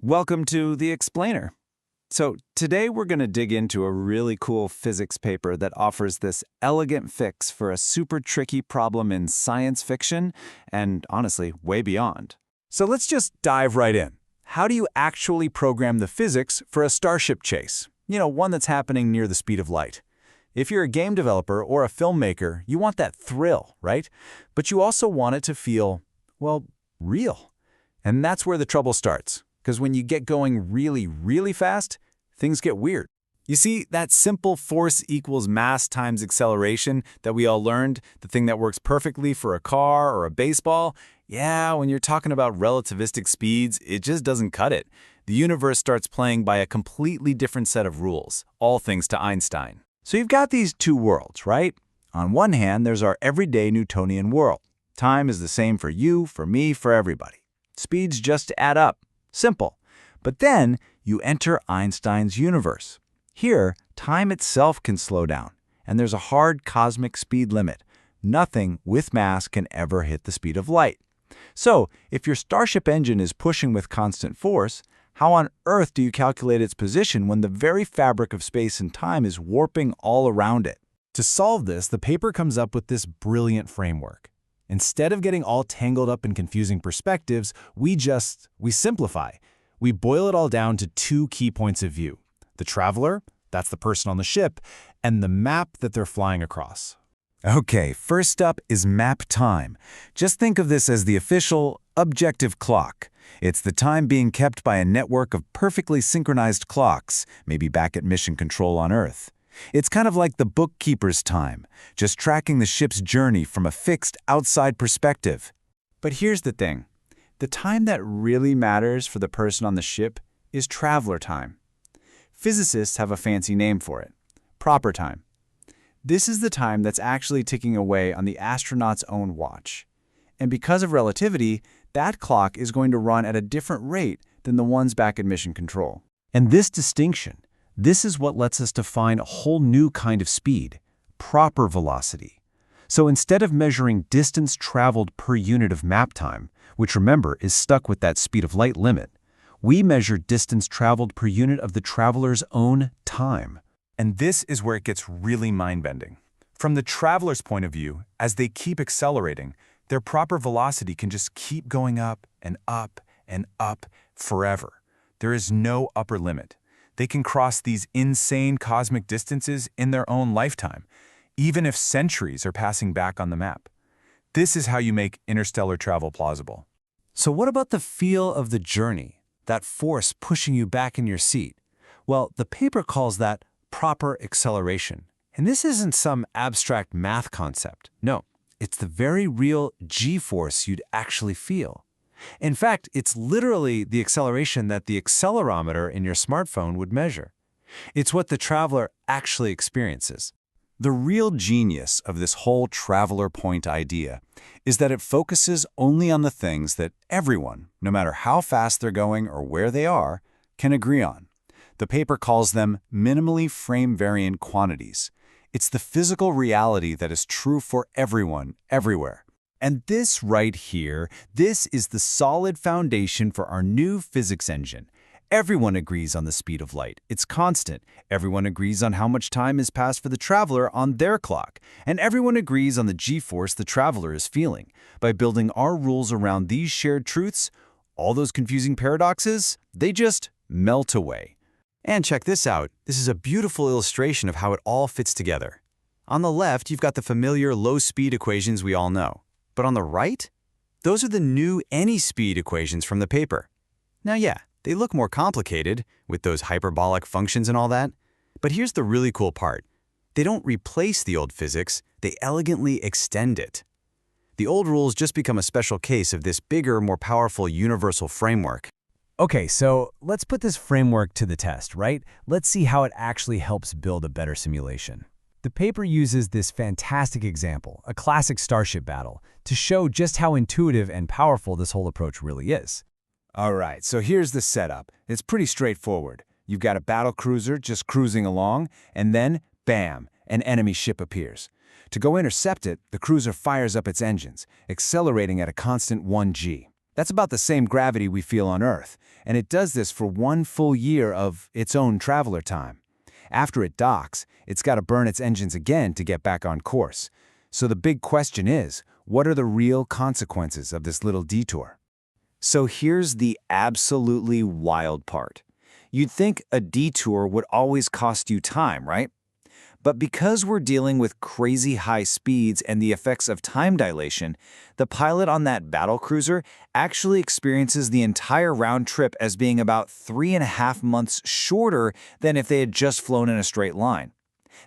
Welcome to The Explainer. So, today we're going to dig into a really cool physics paper that offers this elegant fix for a super tricky problem in science fiction and, honestly, way beyond. So let's just dive right in. How do you actually program the physics for a Starship chase? One that's happening near the speed of light. If you're a game developer or a filmmaker, you want that thrill, right? But you also want it to feel, well, real. And that's where the trouble starts. Because when you get going really, really fast, things get weird. You see, that simple force equals mass times acceleration that we all learned, the thing that works perfectly for a car or a baseball, yeah, when you're talking about relativistic speeds, it just doesn't cut it. The universe starts playing by a completely different set of rules, all thanks to Einstein. So you've got these two worlds, right? On one hand, there's our everyday Newtonian world. Time is the same for you, for me, for everybody. Speeds just add up. Simple. But then you enter Einstein's universe. Here, time itself can slow down, and there's a hard cosmic speed limit. Nothing with mass can ever hit the speed of light. So, if your Starship engine is pushing with constant force, how on earth do you calculate its position when the very fabric of space and time is warping all around it? To solve this, the paper comes up with this brilliant framework. Instead of getting all tangled up in confusing perspectives, we simplify. We boil it all down to two key points of view. The traveler, that's the person on the ship, and the map that they're flying across. Okay, first up is map time. Just think of this as the official, objective clock. It's the time being kept by a network of perfectly synchronized clocks, maybe back at mission control on Earth. It's kind of like the bookkeeper's time, just tracking the ship's journey from a fixed outside perspective. But here's the thing. The time that really matters for the person on the ship is traveler time. Physicists have a fancy name for it, proper time. This is the time that's actually ticking away on the astronaut's own watch. And because of relativity, that clock is going to run at a different rate than the ones back at mission control. And this distinction, this is what lets us define a whole new kind of speed, proper velocity. So instead of measuring distance traveled per unit of map time, which remember is stuck with that speed of light limit, we measure distance traveled per unit of the traveler's own time. And this is where it gets really mind-bending. From the traveler's point of view, as they keep accelerating, their proper velocity can just keep going up and up and up forever. There is no upper limit. They can cross these insane cosmic distances in their own lifetime, even if centuries are passing back on the map. This is how you make interstellar travel plausible. So what about the feel of the journey, that force pushing you back in your seat? Well, the paper calls that proper acceleration. And this isn't some abstract math concept. No, it's the very real G-force you'd actually feel. In fact, it's literally the acceleration that the accelerometer in your smartphone would measure. It's what the traveler actually experiences. The real genius of this whole traveler point idea is that it focuses only on the things that everyone, no matter how fast they're going or where they are, can agree on. The paper calls them minimally frame-variant quantities. It's the physical reality that is true for everyone, everywhere. And this right here, this is the solid foundation for our new physics engine. Everyone agrees on the speed of light. It's constant. Everyone agrees on how much time has passed for the traveler on their clock. And everyone agrees on the G-force the traveler is feeling. By building our rules around these shared truths, all those confusing paradoxes, they just melt away. And check this out. This is a beautiful illustration of how it all fits together. On the left, you've got the familiar low-speed equations we all know. But on the right, those are the new any-speed equations from the paper. Now, yeah, they look more complicated with those hyperbolic functions and all that. But here's the really cool part. They don't replace the old physics, they elegantly extend it. The old rules just become a special case of this bigger, more powerful universal framework. Okay, so let's put this framework to the test, right? Let's see how it actually helps build a better simulation. The paper uses this fantastic example, a classic Starship battle, to show just how intuitive and powerful this whole approach really is. All right, so here's the setup. It's pretty straightforward. You've got a battle cruiser just cruising along, and then, bam, an enemy ship appears. To go intercept it, the cruiser fires up its engines, accelerating at a constant 1G. That's about the same gravity we feel on Earth, and it does this for 1 full year of its own traveler time. After it docks, it's got to burn its engines again to get back on course. So the big question is, what are the real consequences of this little detour? So here's the absolutely wild part. You'd think a detour would always cost you time, right? But because we're dealing with crazy high speeds and the effects of time dilation, the pilot on that battlecruiser actually experiences the entire round trip as being about 3.5 months shorter than if they had just flown in a straight line.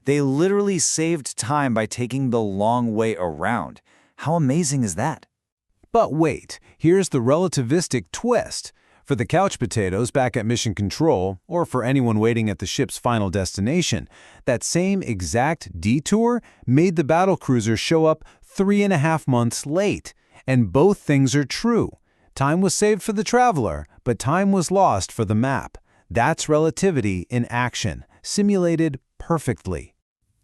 They literally saved time by taking the long way around. How amazing is that? But wait, here's the relativistic twist. For the couch potatoes back at Mission Control, or for anyone waiting at the ship's final destination, that same exact detour made the battlecruiser show up 3.5 months late. And both things are true. Time was saved for the traveler, but time was lost for the map. That's relativity in action, simulated perfectly.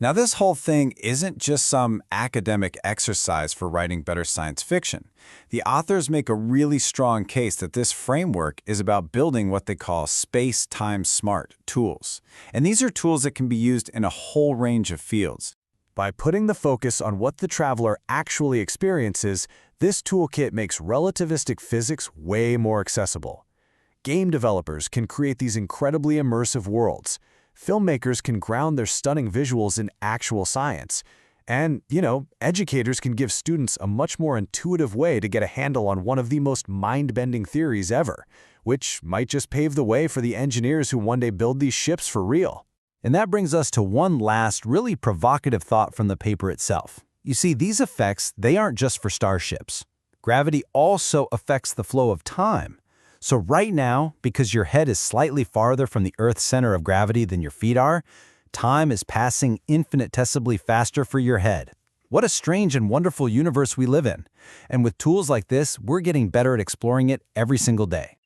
Now, this whole thing isn't just some academic exercise for writing better science fiction. The authors make a really strong case that this framework is about building what they call space-time smart tools. And these are tools that can be used in a whole range of fields. By putting the focus on what the traveler actually experiences, this toolkit makes relativistic physics way more accessible. Game developers can create these incredibly immersive worlds. Filmmakers can ground their stunning visuals in actual science. And, educators can give students a much more intuitive way to get a handle on one of the most mind-bending theories ever, which might just pave the way for the engineers who one day build these ships for real. And that brings us to one last, really provocative thought from the paper itself. You see, these effects, they aren't just for starships. Gravity also affects the flow of time. So right now, because your head is slightly farther from the Earth's center of gravity than your feet are, time is passing infinitesimally faster for your head. What a strange and wonderful universe we live in. And with tools like this, we're getting better at exploring it every single day.